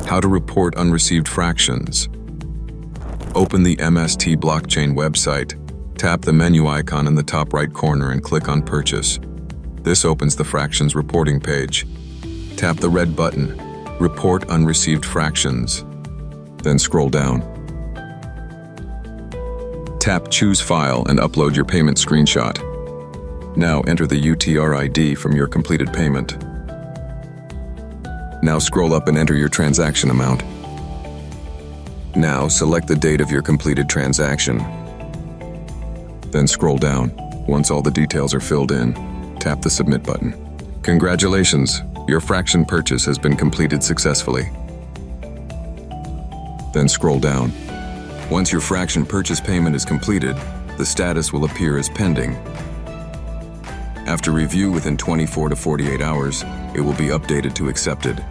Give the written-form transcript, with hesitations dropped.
How to report unreceived fractions. Open the MST Blockchain website. Tap the menu icon in the top right corner and click on Purchase. This opens the fractions reporting page. Tap the red button, Report Unreceived Fractions. Then scroll down. Tap Choose File and upload your payment screenshot. Now enter the UTR ID from your completed payment. Now scroll up and enter your transaction amount. Now select the date of your completed transaction. Then scroll down. Once all the details are filled in, tap the Submit button. Congratulations, your fraction purchase has been completed successfully. Then scroll down. Once your fraction purchase payment is completed, the status will appear as pending. After review within 24 to 48 hours, it will be updated to accepted.